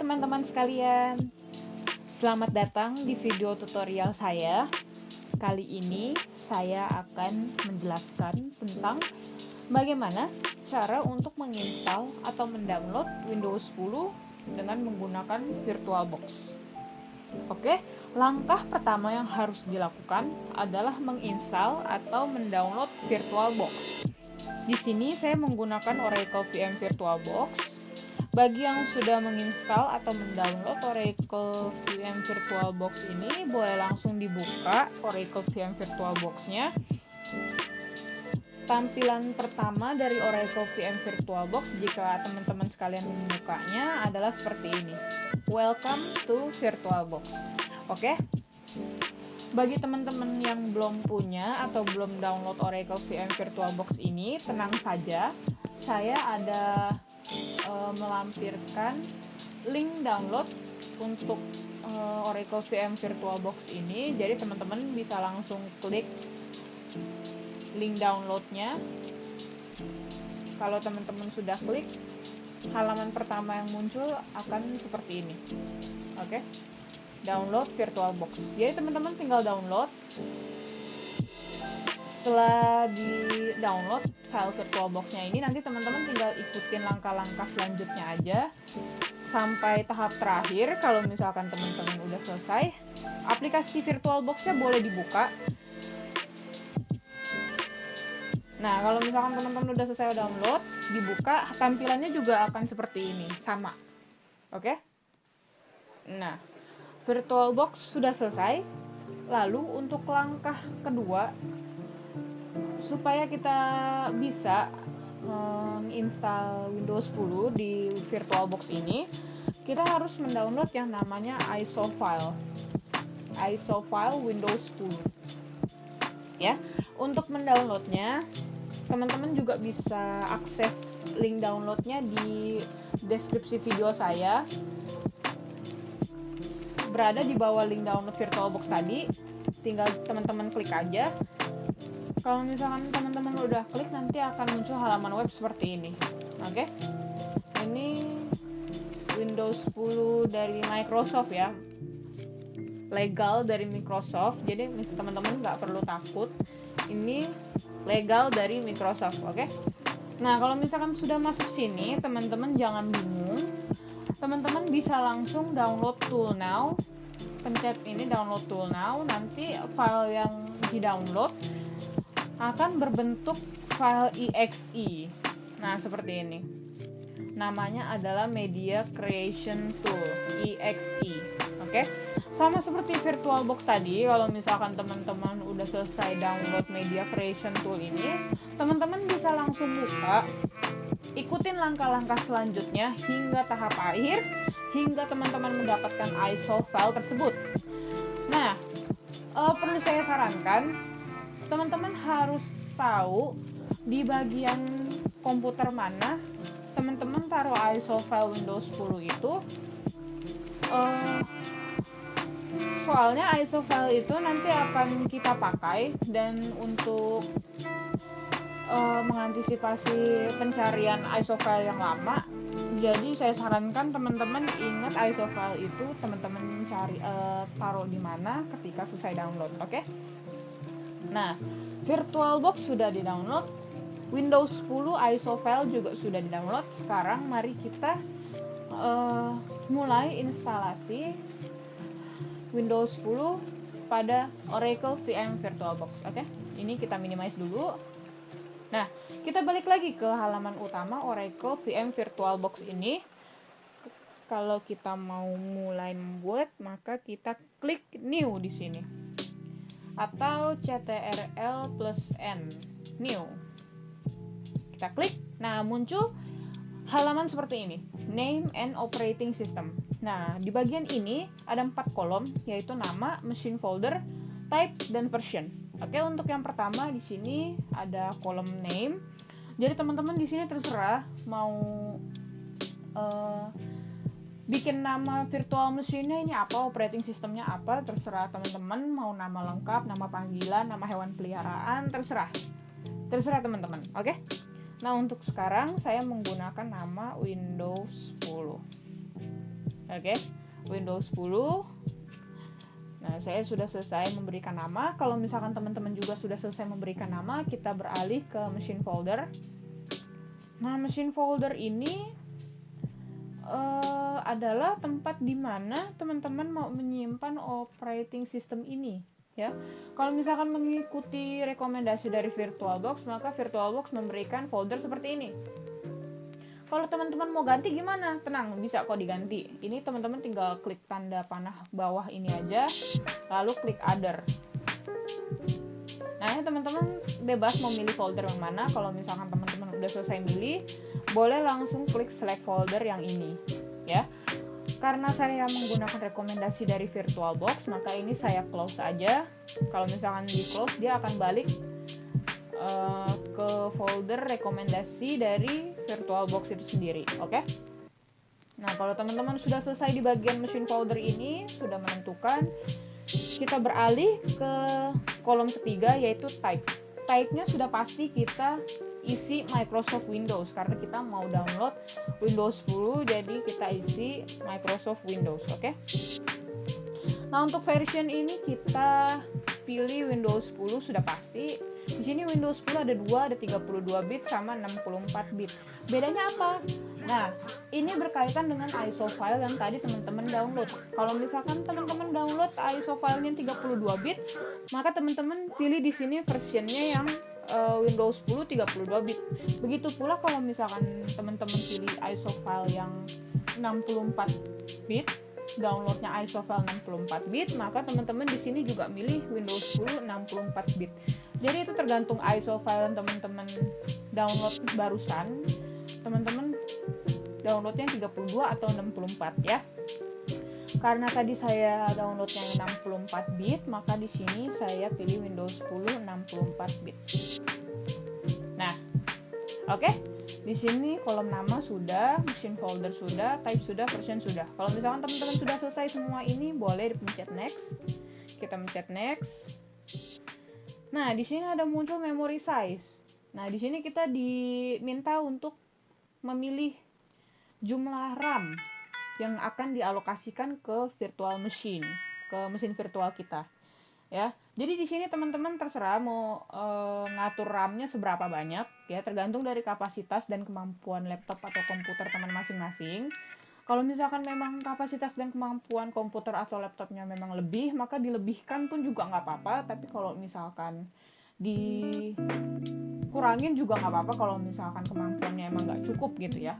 teman-teman sekalian, selamat datang di video tutorial saya. Kali ini saya akan menjelaskan tentang bagaimana cara untuk menginstal atau mendownload Windows 10 dengan menggunakan VirtualBox. Oke, langkah pertama yang harus dilakukan adalah menginstal atau mendownload VirtualBox. Di sini saya menggunakan Oracle VM VirtualBox. Bagi yang sudah menginstal atau mendownload Oracle VM VirtualBox ini, boleh langsung dibuka Oracle VM VirtualBox-nya. Tampilan pertama dari Oracle VM VirtualBox jika teman-teman sekalian membukanya adalah seperti ini. Welcome to VirtualBox. Oke. Bagi teman-teman yang belum punya atau belum download Oracle VM VirtualBox ini, tenang saja. Saya ada melampirkan link download untuk Oracle VM VirtualBox ini. Jadi teman-teman bisa langsung klik link downloadnya. Kalau teman-teman sudah klik, halaman pertama yang muncul akan seperti ini. Oke, download VirtualBox. Jadi teman-teman tinggal download. Setelah di download file VirtualBox-nya ini, nanti teman-teman tinggal ikutin langkah-langkah selanjutnya aja sampai tahap terakhir. Kalau misalkan teman-teman udah selesai, aplikasi VirtualBox-nya boleh dibuka. Nah, kalau misalkan teman-teman udah selesai download, dibuka, tampilannya juga akan seperti ini, sama. Oke? Nah, VirtualBox sudah selesai. Lalu untuk langkah kedua, supaya kita bisa menginstal Windows 10 di VirtualBox ini, kita harus mendownload yang namanya ISO file Windows 10. Ya, untuk mendownloadnya, teman-teman juga bisa akses link downloadnya di deskripsi video saya. Berada di bawah link download VirtualBox tadi, tinggal teman-teman klik aja. Kalau misalkan teman-teman udah klik, nanti akan muncul halaman web seperti ini. Oke, ini Windows 10 dari Microsoft ya, legal dari Microsoft. Jadi teman-teman nggak perlu takut, ini legal dari Microsoft. Oke. Nah, kalau misalkan sudah masuk sini, teman-teman jangan bingung. Teman-teman bisa langsung download tool now. Pencet ini download tool now. Nanti file yang di-download akan berbentuk file exe. Nah, seperti ini. Namanya adalah Media Creation Tool, exe. Oke. Sama seperti VirtualBox tadi, kalau misalkan teman-teman udah selesai download Media Creation Tool ini, teman-teman bisa langsung buka, ikutin langkah-langkah selanjutnya hingga tahap akhir, hingga teman-teman mendapatkan ISO file tersebut. Nah, perlu saya sarankan, teman-teman harus tahu di bagian komputer mana teman-teman taruh ISO file Windows 10 itu. Soalnya ISO file itu nanti akan kita pakai, dan untuk mengantisipasi pencarian ISO file yang lama, jadi saya sarankan teman-teman ingat ISO file itu teman-teman cari taruh di mana ketika selesai download. Oke? Nah, VirtualBox sudah di-download, Windows 10 ISO file juga sudah di-download. Sekarang mari kita mulai instalasi Windows 10 pada Oracle VM VirtualBox. Oke? Ini kita minimize dulu. Nah, kita balik lagi ke halaman utama Oracle VM VirtualBox ini. Kalau kita mau mulai membuat, maka kita klik new di sini. Atau CTRL+N, new. Kita klik, nah muncul halaman seperti ini, name and operating system. Nah, di bagian ini ada 4 kolom, yaitu nama, machine folder, type, dan version. Oke, untuk yang pertama di sini ada kolom name. Jadi teman-teman di sini terserah mau bikin nama virtual machine-nya ini apa, operating systemnya apa, terserah teman-teman. Mau nama lengkap, nama panggilan, nama hewan peliharaan, terserah teman-teman. Oke. Nah, untuk sekarang saya menggunakan nama Windows 10. Oke, Windows 10. Nah, saya sudah selesai memberikan nama. Kalau misalkan teman-teman juga sudah selesai memberikan nama, kita beralih ke machine folder. Nah, machine folder ini adalah tempat di mana teman-teman mau menyimpan operating system ini, ya. Kalau misalkan mengikuti rekomendasi dari VirtualBox, maka VirtualBox memberikan folder seperti ini. Kalau teman-teman mau ganti gimana? Tenang, bisa kok diganti. Ini teman-teman tinggal klik tanda panah bawah ini aja, lalu klik other. Nah, teman-teman bebas mau milih folder yang mana. Kalau misalkan teman-teman udah selesai milih, boleh langsung klik select folder yang ini, ya. Karena saya menggunakan rekomendasi dari VirtualBox, maka ini saya close aja. Kalau misalkan di close, dia akan balik ke folder rekomendasi dari VirtualBox itu sendiri, oke? Nah, kalau teman-teman sudah selesai di bagian machine folder ini, sudah menentukan, kita beralih ke kolom ketiga, yaitu type. Type-nya sudah pasti kita isi Microsoft Windows, karena kita mau download Windows 10, jadi kita isi Microsoft Windows, oke? Nah, untuk version ini kita pilih Windows 10 sudah pasti. Di sini Windows 10 ada 2, ada 32 bit sama 64 bit. Bedanya apa? Nah, ini berkaitan dengan ISO file yang tadi teman-teman download. Kalau misalkan teman-teman download ISO filenya 32 bit, maka teman-teman pilih di sini versionnya yang Windows 10 32 bit. Begitu pula kalau misalkan teman-teman pilih ISO file yang 64 bit, downloadnya ISO file 64 bit, maka teman-teman di sini juga milih Windows 10 64 bit. Jadi itu tergantung ISO file yang teman-teman download barusan. Teman-teman downloadnya 32 atau 64 ya. Karena tadi saya downloadnya 64 bit, maka di sini saya pilih Windows 10 64 bit. Nah, oke. Di sini kolom nama sudah, machine folder sudah, type sudah, version sudah. Kalau misalkan teman-teman sudah selesai semua ini, boleh dipencet next. Kita pencet next. Nah, di sini ada muncul memory size. Nah, di sini kita diminta untuk memilih jumlah RAM yang akan dialokasikan ke virtual machine, ke mesin virtual kita. Ya, jadi di sini teman-teman terserah mau ngatur RAM-nya seberapa banyak, ya, tergantung dari kapasitas dan kemampuan laptop atau komputer teman masing-masing. Kalau misalkan memang kapasitas dan kemampuan komputer atau laptopnya memang lebih, maka dilebihkan pun juga nggak apa-apa. Tapi kalau misalkan dikurangin juga nggak apa-apa kalau misalkan kemampuannya emang nggak cukup gitu ya.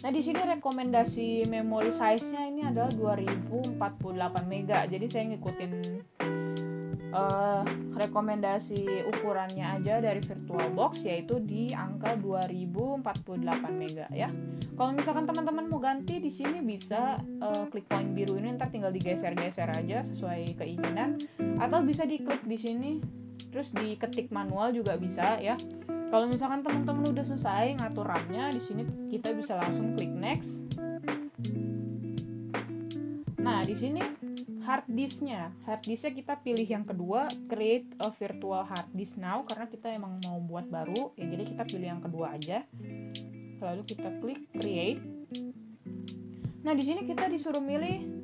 Nah, di sini rekomendasi memory size-nya ini adalah 2048 MB. Jadi saya ngikutin rekomendasi ukurannya aja dari VirtualBox, yaitu di angka 2048 MB ya. Kalau misalkan teman-teman mau ganti, di sini bisa klik poin biru ini, ntar tinggal digeser-geser aja sesuai keinginan, atau bisa diklik di sini terus diketik manual juga bisa ya. Kalau misalkan teman-teman udah selesai ngatur RAM-nya, di sini kita bisa langsung klik next. Nah, di sini hard disk-nya kita pilih yang kedua, create a virtual hard disk now, karena kita emang mau buat baru ya, jadi kita pilih yang kedua aja. Lalu kita klik create. Nah, di sini kita disuruh milih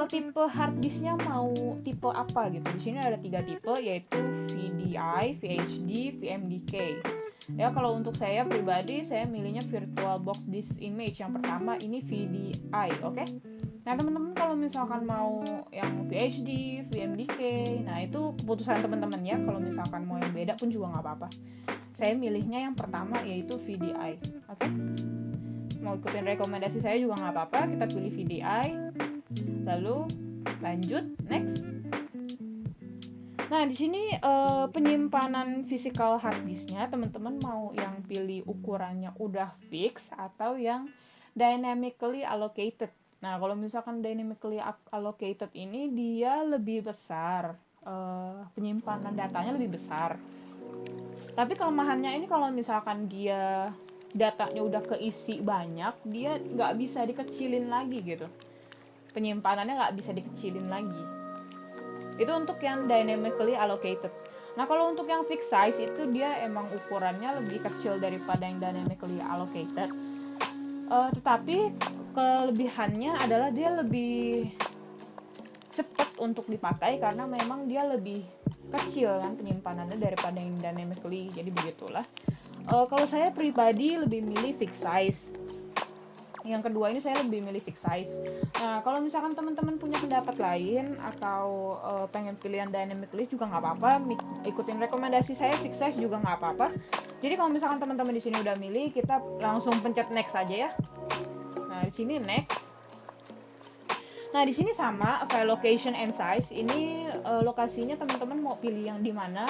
tipe hard disk-nya mau tipe apa gitu. Di sini ada 3 tipe, yaitu VDI, VHD, VMDK. Ya, kalau untuk saya pribadi, saya milihnya VirtualBox Disk Image yang pertama, ini VDI, oke? Nah, teman-teman kalau misalkan mau yang VHD, VMDK, nah itu keputusan teman-teman ya. Kalau misalkan mau yang beda pun juga nggak apa-apa. Saya milihnya yang pertama, yaitu VDI, oke? Mau ikutin rekomendasi saya juga nggak apa-apa, kita pilih VDI. Lalu lanjut next. Nah, di sini penyimpanan physical hard disk-nya teman-teman mau yang pilih ukurannya udah fix atau yang dynamically allocated. Nah, kalau misalkan dynamically allocated ini dia lebih besar, penyimpanan datanya lebih besar. Tapi kelemahannya ini kalau misalkan dia datanya udah keisi banyak, dia nggak bisa dikecilin lagi gitu. Penyimpanannya nggak bisa dikecilin lagi. Itu untuk yang dynamically allocated. Nah, kalau untuk yang fixed size itu dia emang ukurannya lebih kecil daripada yang dynamically allocated. Tetapi kelebihannya adalah dia lebih cepat untuk dipakai karena memang dia lebih kecil kan penyimpanannya daripada yang dynamically. Jadi begitulah. Kalau saya pribadi lebih milih fixed size. Yang kedua ini saya lebih milih fixed size. Nah, kalau misalkan teman-teman punya pendapat lain atau pengen pilihan dynamically juga nggak apa-apa, ikutin rekomendasi saya fixed size juga nggak apa-apa. Jadi kalau misalkan teman-teman di sini udah milih, kita langsung pencet next aja ya. Nah, di sini next. Nah, di sini sama file location and size. Ini lokasinya teman-teman mau pilih yang di mana.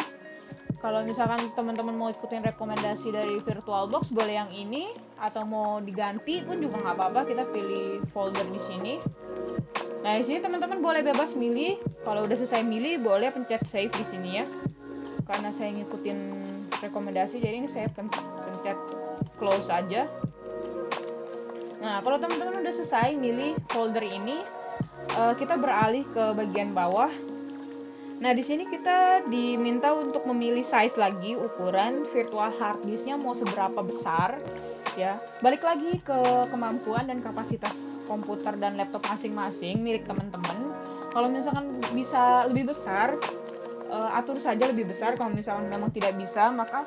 Kalau misalkan teman-teman mau ikutin rekomendasi dari VirtualBox boleh yang ini, atau mau diganti pun juga nggak apa-apa, kita pilih folder di sini. Nah, di sini teman-teman boleh bebas milih. Kalau udah selesai milih boleh pencet save di sini ya. Karena saya ngikutin rekomendasi jadi ini saya pencet close aja. Nah, kalau teman-teman udah selesai milih folder ini, kita beralih ke bagian bawah. Nah, di sini kita diminta untuk memilih size lagi, ukuran virtual hard disknya mau seberapa besar ya. Balik lagi ke kemampuan dan kapasitas komputer dan laptop masing-masing milik teman-teman. Kalau misalkan bisa lebih besar, atur saja lebih besar. Kalau misalkan memang tidak bisa, maka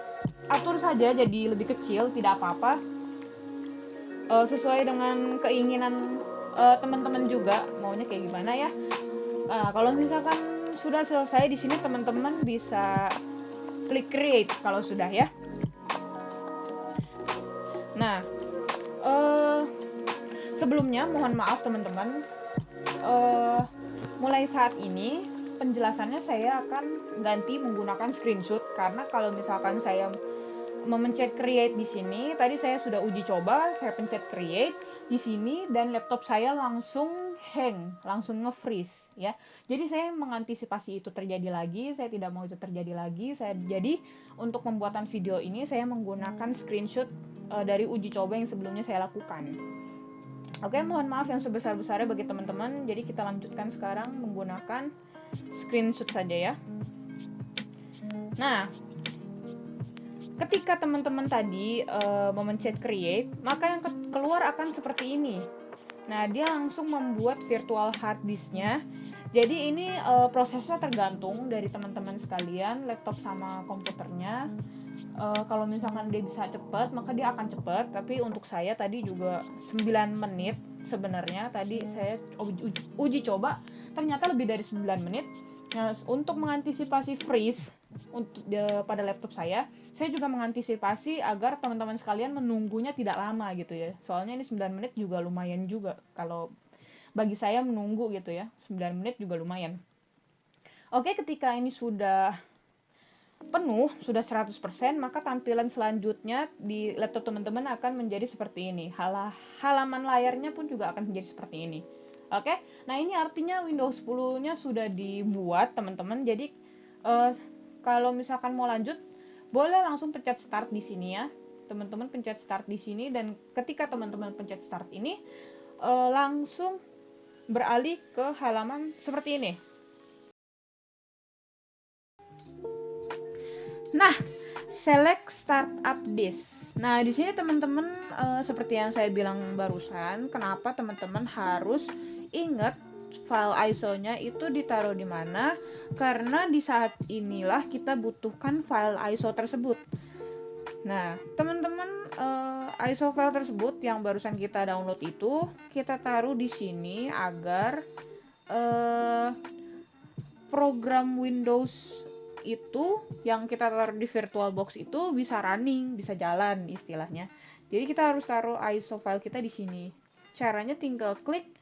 atur saja jadi lebih kecil, tidak apa-apa. Sesuai dengan keinginan teman-teman juga, maunya kayak gimana ya. Kalau misalkan sudah selesai di sini teman-teman bisa klik create kalau sudah ya. Nah, sebelumnya mohon maaf teman-teman, mulai saat ini penjelasannya saya akan ganti menggunakan screenshot karena kalau misalkan saya memencet create di sini, tadi saya sudah uji coba, saya pencet create di sini dan laptop saya langsung hang, langsung nge-freeze ya. Jadi saya mengantisipasi itu terjadi lagi, saya tidak mau itu terjadi lagi. Jadi untuk pembuatan video ini saya menggunakan screenshot dari uji coba yang sebelumnya saya lakukan. Oke, mohon maaf yang sebesar-besarnya bagi teman-teman. Jadi kita lanjutkan sekarang menggunakan screenshot saja ya. Nah, ketika teman-teman tadi memencet create, maka yang keluar akan seperti ini. Nah, dia langsung membuat virtual hard disknya. Jadi ini prosesnya tergantung dari teman-teman sekalian, laptop sama komputernya. Kalau misalkan dia bisa cepat, maka dia akan cepat. Tapi untuk saya tadi juga 9 menit sebenarnya. Tadi saya uji coba, ternyata lebih dari 9 menit. Nah, untuk mengantisipasi freeze pada laptop saya juga mengantisipasi agar teman-teman sekalian menunggunya tidak lama gitu ya. Soalnya ini 9 menit juga lumayan juga kalau bagi saya menunggu gitu ya. 9 menit juga lumayan. Oke, ketika ini sudah penuh, sudah 100%, maka tampilan selanjutnya di laptop teman-teman akan menjadi seperti ini. Halaman layarnya pun juga akan menjadi seperti ini. Oke, nah ini artinya Windows 10-nya sudah dibuat teman-teman. Jadi kalau misalkan mau lanjut, boleh langsung pencet start di sini ya. Teman-teman pencet start di sini dan ketika teman-teman pencet start ini, langsung beralih ke halaman seperti ini. Nah, select startup disk. Nah, di sini teman-teman seperti yang saya bilang barusan, kenapa teman-teman harus ingat file ISO-nya itu ditaruh di mana? Karena di saat inilah kita butuhkan file ISO tersebut. Nah, teman-teman ISO file tersebut yang barusan kita download itu kita taruh di sini agar program Windows itu yang kita taruh di VirtualBox itu bisa running, bisa jalan istilahnya. Jadi kita harus taruh ISO file kita di sini. Caranya tinggal klik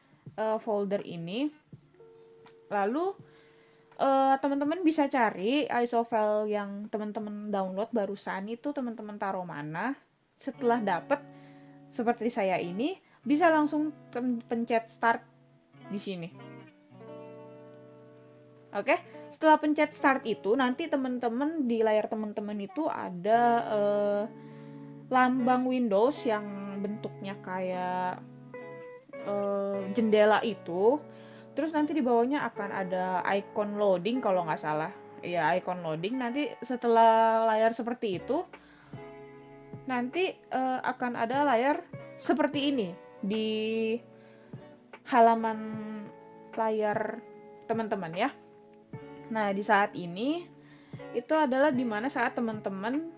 folder ini, lalu teman-teman bisa cari ISO file yang teman-teman download barusan itu teman-teman taruh mana. Setelah dapet seperti saya ini, bisa langsung pencet start di sini. Oke, setelah pencet start itu nanti teman-teman di layar teman-teman itu ada lambang Windows yang bentuknya kayak jendela itu. Terus nanti di bawahnya akan ada icon loading kalau nggak salah. Ya, icon loading. Nanti setelah layar seperti itu, nanti akan ada layar seperti ini. di halaman layar teman-teman ya. Nah, di saat ini itu adalah dimana saat teman-teman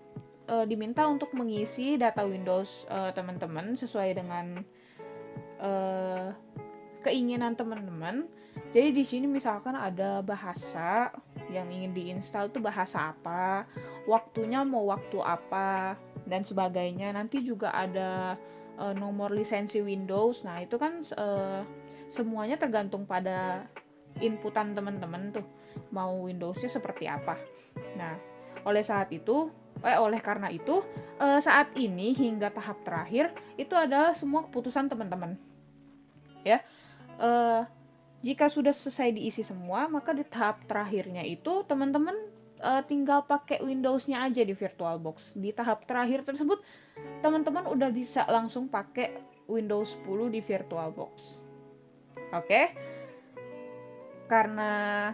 diminta untuk mengisi data Windows teman-teman sesuai dengan keinginan teman-teman. Jadi di sini misalkan ada bahasa yang ingin diinstal itu bahasa apa, waktunya mau waktu apa, dan sebagainya. Nanti juga ada nomor lisensi Windows. Nah, itu kan semuanya tergantung pada inputan teman-teman tuh, mau Windowsnya seperti apa. Nah, oleh karena itu, saat ini hingga tahap terakhir itu adalah semua keputusan teman-teman. Ya, jika sudah selesai diisi semua, maka di tahap terakhirnya itu teman-teman tinggal pakai Windows-nya aja di VirtualBox. Di tahap terakhir tersebut, teman-teman udah bisa langsung pakai Windows 10 di VirtualBox. Oke? Karena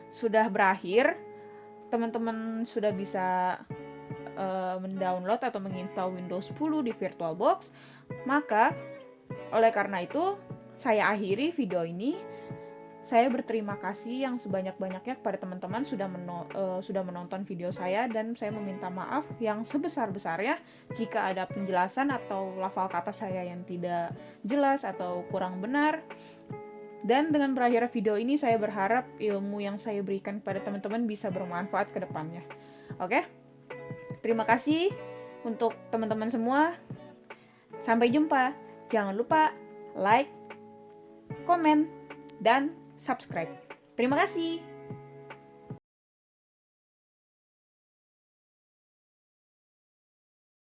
sudah berakhir, teman-teman sudah bisa mendownload atau menginstal Windows 10 di VirtualBox, maka oleh karena itu saya akhiri video ini. Saya berterima kasih yang sebanyak-banyaknya kepada teman-teman sudah menonton video saya, dan saya meminta maaf yang sebesar-besarnya jika ada penjelasan atau lafal kata saya yang tidak jelas atau kurang benar. Dan dengan berakhir video ini, saya berharap ilmu yang saya berikan kepada teman-teman bisa bermanfaat ke depannya. Oke? Terima kasih untuk teman-teman semua. Sampai jumpa. Jangan lupa like, komen, dan subscribe. Terima kasih.